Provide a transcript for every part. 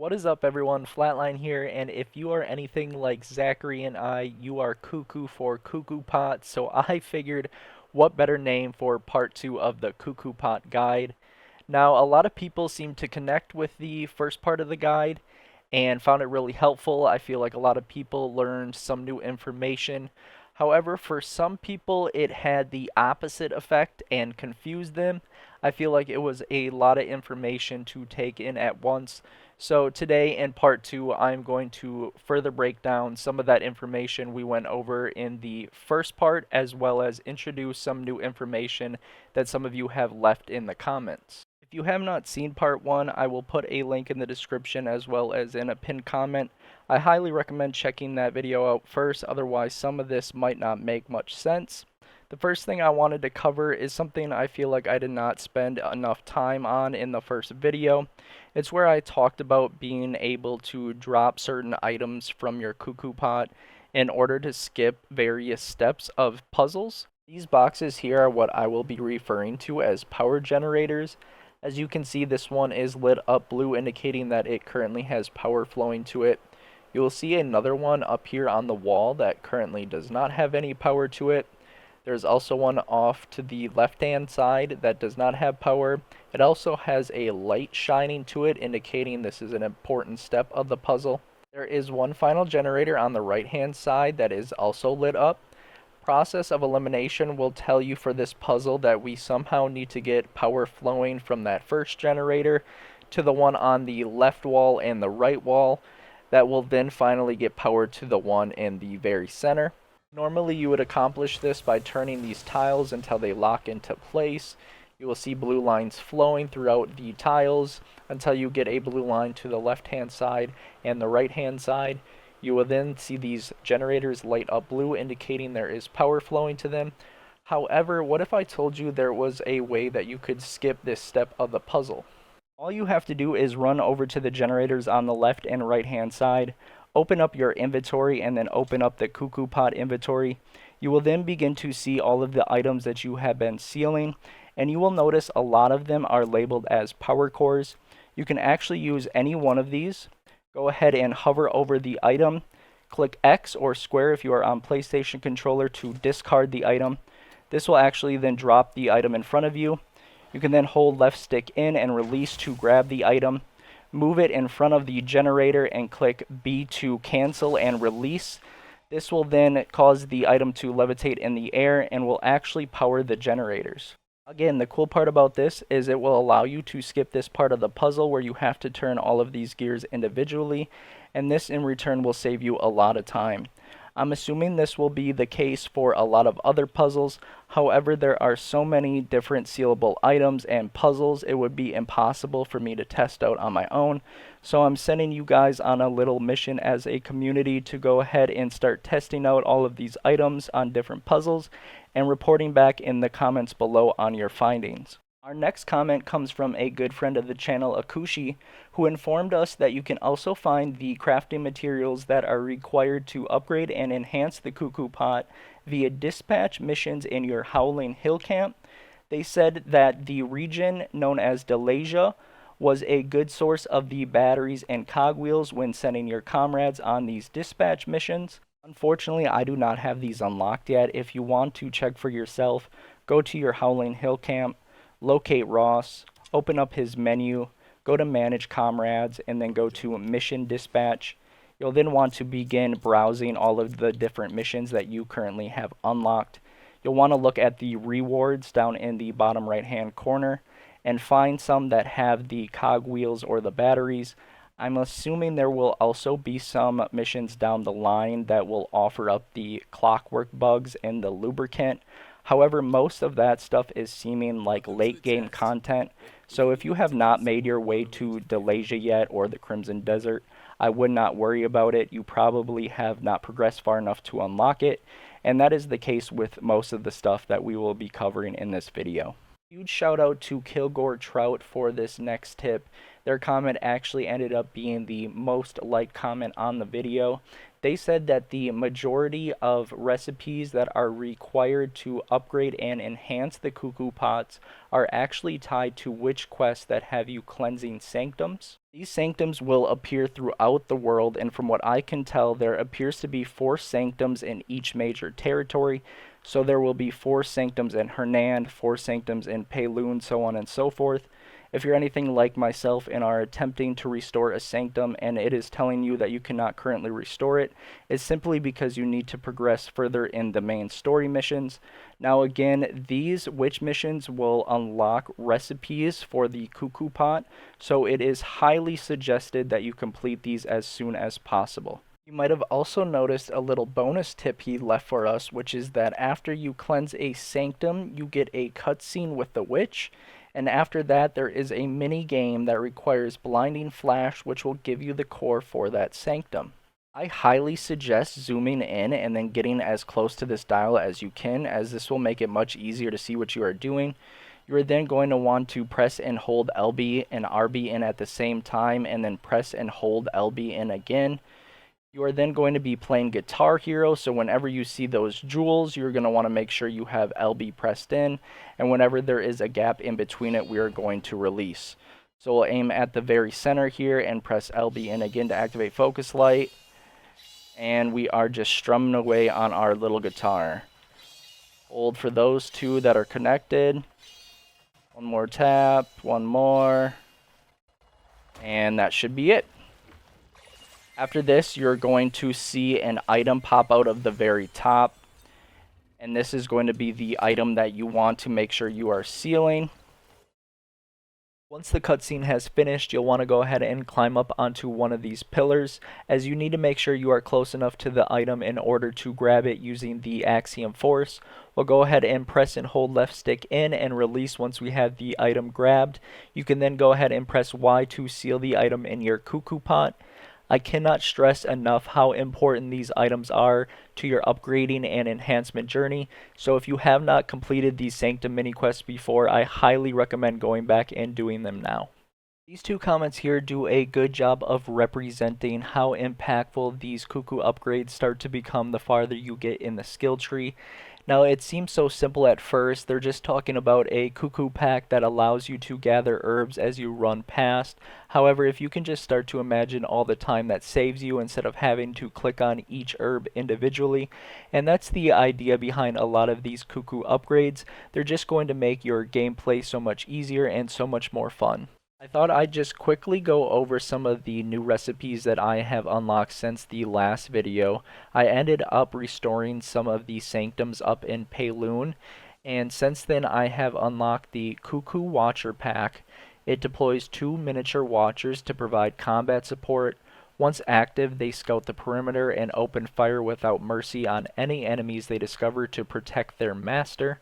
What is up, everyone? Flatline here, and if you are anything like Zachary and I, you are Kuku for Kuku Pot, so I figured what better name for part 2 of the Kuku Pot guide. Now, a lot of people seem to connect with the first part of the guide and found it really helpful. I feel like a lot of people learned some new information. However, for some people, it had the opposite effect and confused them. I feel like it was a lot of information to take in at once. So today in part 2, I'm going to further break down some of that information we went over in the first part, as well as introduce some new information that some of you have left in the comments. If you have not seen part 1, I will put a link in the description as well as in a pinned comment. I highly recommend checking that video out first, otherwise some of this might not make much sense. The first thing I wanted to cover is something I feel like I did not spend enough time on in the first video. It's where I talked about being able to drop certain items from your Kuku pot in order to skip various steps of puzzles. These boxes here are what I will be referring to as power generators. As you can see, this one is lit up blue, indicating that it currently has power flowing to it. You will see another one up here on the wall that currently does not have any power to it. There's also one off to the left-hand side that does not have power. It also has a light shining to it, indicating this is an important step of the puzzle. There is one final generator on the right-hand side that is also lit up. Process of elimination will tell you for this puzzle that we somehow need to get power flowing from that first generator to the one on the left wall and the right wall. That will then finally get power to the one in the very center. Normally you would accomplish this by turning these tiles until they lock into place. You will see blue lines flowing throughout the tiles until you get a blue line to the left hand side and the right hand side. You will then see these generators light up blue, indicating there is power flowing to them. However, what if I told you there was a way that you could skip this step of the puzzle? All you have to do is run over to the generators on the left and right hand side, open up your inventory, and then open up the Kuku pot inventory. You will then begin to see all of the items that you have been sealing, and you will notice a lot of them are labeled as power cores. You can actually use any one of these. Go ahead and hover over the item. Click X or square if you are on PlayStation controller to discard the item. This will actually then drop the item in front of you. You can then hold left stick in and release to grab the item. Move it in front of the generator and click B to cancel and release. This will then cause the item to levitate in the air and will actually power the generators. Again, the cool part about this is it will allow you to skip this part of the puzzle where you have to turn all of these gears individually, and this in return will save you a lot of time. I'm assuming this will be the case for a lot of other puzzles. However, there are so many different sealable items and puzzles, it would be impossible for me to test out on my own. So I'm sending you guys on a little mission as a community to go ahead and start testing out all of these items on different puzzles and reporting back in the comments below on your findings. Our next comment comes from a good friend of the channel, Akushi, who informed us that you can also find the crafting materials that are required to upgrade and enhance the Kuku pot via dispatch missions in your Howling Hill camp. They said that the region known as Delasia was a good source of the batteries and cogwheels when sending your comrades on these dispatch missions. Unfortunately, I do not have these unlocked yet. If you want to check for yourself, go to your Howling Hill camp, locate Ross, open up his menu, go to Manage Comrades, and then go to Mission Dispatch. You'll then want to begin browsing all of the different missions that you currently have unlocked. You'll want to look at the rewards down in the bottom right hand corner and find some that have the cogwheels or the batteries. I'm assuming there will also be some missions down the line that will offer up the clockwork bugs and the lubricant. However, most of that stuff is seeming like late game content, so if you have not made your way to Delasia yet or the Crimson Desert, I would not worry about it. You probably have not progressed far enough to unlock it, and that is the case with most of the stuff that we will be covering in this video. Huge shout out to Kilgore Trout for this next tip. Their comment actually ended up being the most liked comment on the video. They said that the majority of recipes that are required to upgrade and enhance the Kuku pots are actually tied to which quests that have you cleansing sanctums. These sanctums will appear throughout the world, and from what I can tell, there appears to be 4 sanctums in each major territory. So there will be 4 sanctums in Hernand, 4 sanctums in Payloon, so on and so forth. If you're anything like myself and are attempting to restore a sanctum and it is telling you that you cannot currently restore it, it's simply because you need to progress further in the main story missions. Now again, these witch missions will unlock recipes for the Kuku pot, so it is highly suggested that you complete these as soon as possible. You might have also noticed a little bonus tip he left for us, which is that after you cleanse a sanctum, you get a cutscene with the witch, and after that there is a mini game that requires blinding flash, which will give you the core for that sanctum. I highly suggest zooming in and then getting as close to this dial as you can, as this will make it much easier to see what you are doing. You are then going to want to press and hold LB and RB in at the same time, and then press and hold LB in again. You are then going to be playing Guitar Hero, so whenever you see those jewels, you're going to want to make sure you have LB pressed in, and whenever there is a gap in between it, we are going to release. So we'll aim at the very center here and press LB in again to activate focus light, and we are just strumming away on our little guitar. Hold for those 2 that are connected. One more tap, one more, and that should be it. After this, you're going to see an item pop out of the very top, and this is going to be the item that you want to make sure you are sealing. Once the cutscene has finished, you'll want to go ahead and climb up onto one of these pillars, as you need to make sure you are close enough to the item in order to grab it using the Axiom Force. We'll go ahead and press and hold left stick in and release once we have the item grabbed. You can then go ahead and press Y to seal the item in your Kuku pot. I cannot stress enough how important these items are to your upgrading and enhancement journey, so if you have not completed these Sanctum mini quests before, I highly recommend going back and doing them now. These 2 comments here do a good job of representing how impactful these Kuku upgrades start to become the farther you get in the skill tree. Now, it seems so simple at first. They're just talking about a Kuku pack that allows you to gather herbs as you run past. However, if you can just start to imagine all the time that saves you instead of having to click on each herb individually, and that's the idea behind a lot of these Kuku upgrades. They're just going to make your gameplay so much easier and so much more fun. I thought I'd just quickly go over some of the new recipes that I have unlocked since the last video. I ended up restoring some of the sanctums up in Payloon, and since then I have unlocked the Kuku Watcher pack. It deploys 2 miniature watchers to provide combat support. Once active, they scout the perimeter and open fire without mercy on any enemies they discover to protect their master.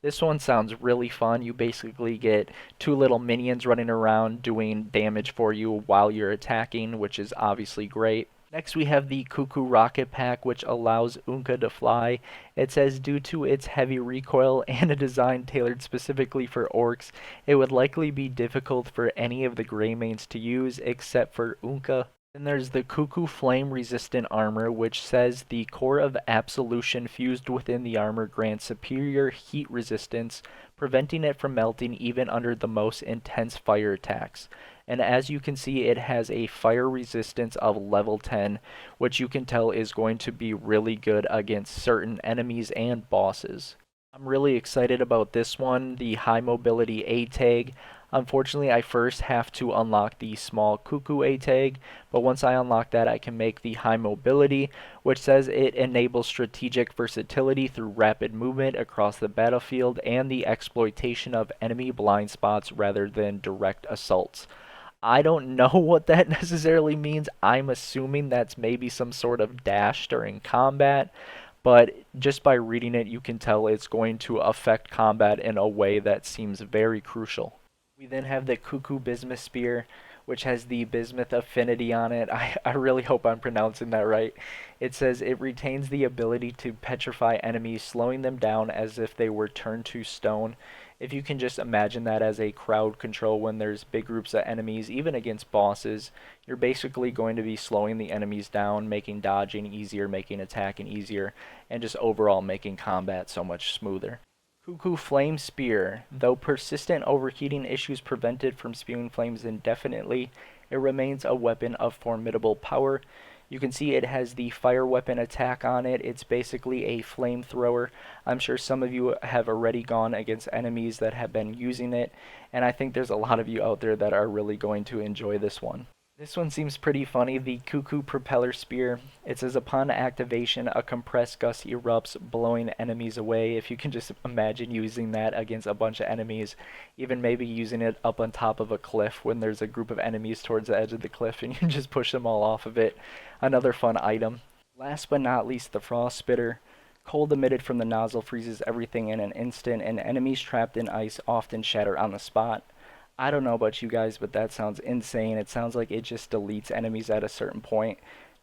This one sounds really fun. You basically get 2 little minions running around doing damage for you while you're attacking, which is obviously great. Next we have the Kuku Rocket Pack, which allows Unka to fly. It says due to its heavy recoil and a design tailored specifically for orcs, it would likely be difficult for any of the Greymanes to use except for Unka. Then there's the Kuku Flame Resistant Armor, which says the core of Absolution fused within the armor grants superior heat resistance, preventing it from melting even under the most intense fire attacks. And as you can see, it has a fire resistance of level 10, which you can tell is going to be really good against certain enemies and bosses. I'm really excited about this one, the High Mobility A tag. Unfortunately, I first have to unlock the small Kuku A tag, but once I unlock that, I can make the High Mobility, which says it enables strategic versatility through rapid movement across the battlefield and the exploitation of enemy blind spots rather than direct assaults. I don't know what that necessarily means. I'm assuming that's maybe some sort of dash during combat, but just by reading it, you can tell it's going to affect combat in a way that seems very crucial. We then have the Kuku Bismuth Spear, which has the bismuth affinity on it. I really hope I'm pronouncing that right. It says it retains the ability to petrify enemies, slowing them down as if they were turned to stone. If you can just imagine that as a crowd control when there's big groups of enemies, even against bosses, you're basically going to be slowing the enemies down, making dodging easier, making attacking easier, and just overall making combat so much smoother. Kuku Flame Spear. Though persistent overheating issues prevent it from spewing flames indefinitely, it remains a weapon of formidable power. You can see it has the fire weapon attack on it. It's basically a flamethrower. I'm sure some of you have already gone against enemies that have been using it, and I think there's a lot of you out there that are really going to enjoy this one. This one seems pretty funny, the Kuku Propeller Spear. It says upon activation, a compressed gust erupts, blowing enemies away. If you can just imagine using that against a bunch of enemies, even maybe using it up on top of a cliff when there's a group of enemies towards the edge of the cliff and you can just push them all off of it. Another fun item. Last but not least, the Frost Spitter. Cold emitted from the nozzle freezes everything in an instant, and enemies trapped in ice often shatter on the spot. I don't know about you guys, but that sounds insane. It sounds like it just deletes enemies at a certain point.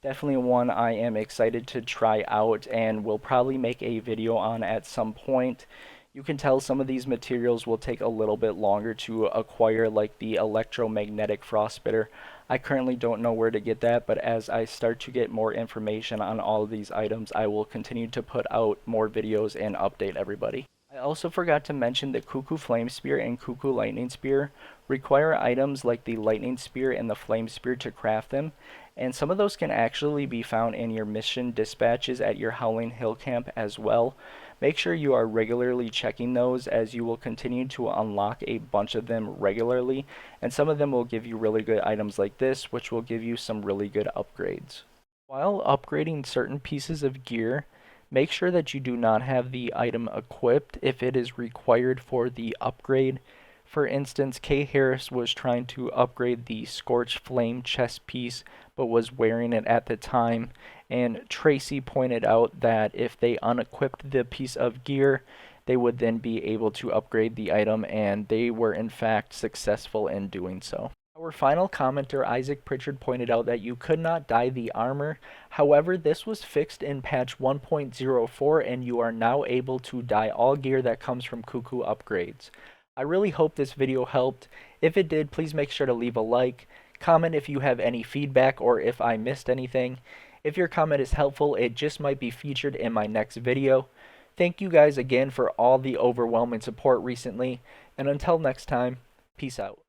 Definitely one I am excited to try out and will probably make a video on at some point. You can tell some of these materials will take a little bit longer to acquire, like the electromagnetic frost spitter. I currently don't know where to get that, but as I start to get more information on all of these items, I will continue to put out more videos and update everybody. I also forgot to mention the Kuku Flame Spear and Kuku Lightning Spear require items like the Lightning Spear and the Flame Spear to craft them, and some of those can actually be found in your mission dispatches at your Howling Hill camp as well. Make sure you are regularly checking those as you will continue to unlock a bunch of them regularly, and some of them will give you really good items like this, which will give you some really good upgrades. While upgrading certain pieces of gear, make sure that you do not have the item equipped if it is required for the upgrade. For instance, Kay Harris was trying to upgrade the Scorch Flame chest piece but was wearing it at the time, and Tracy pointed out that if they unequipped the piece of gear, they would then be able to upgrade the item, and they were in fact successful in doing so. Our final commenter, Isaac Pritchard, pointed out that you could not dye the armor. However, this was fixed in patch 1.04 and you are now able to dye all gear that comes from Kuku upgrades. I really hope this video helped. If it did, please make sure to leave a like. Comment if you have any feedback or if I missed anything. If your comment is helpful, it just might be featured in my next video. Thank you guys again for all the overwhelming support recently, and until next time, peace out.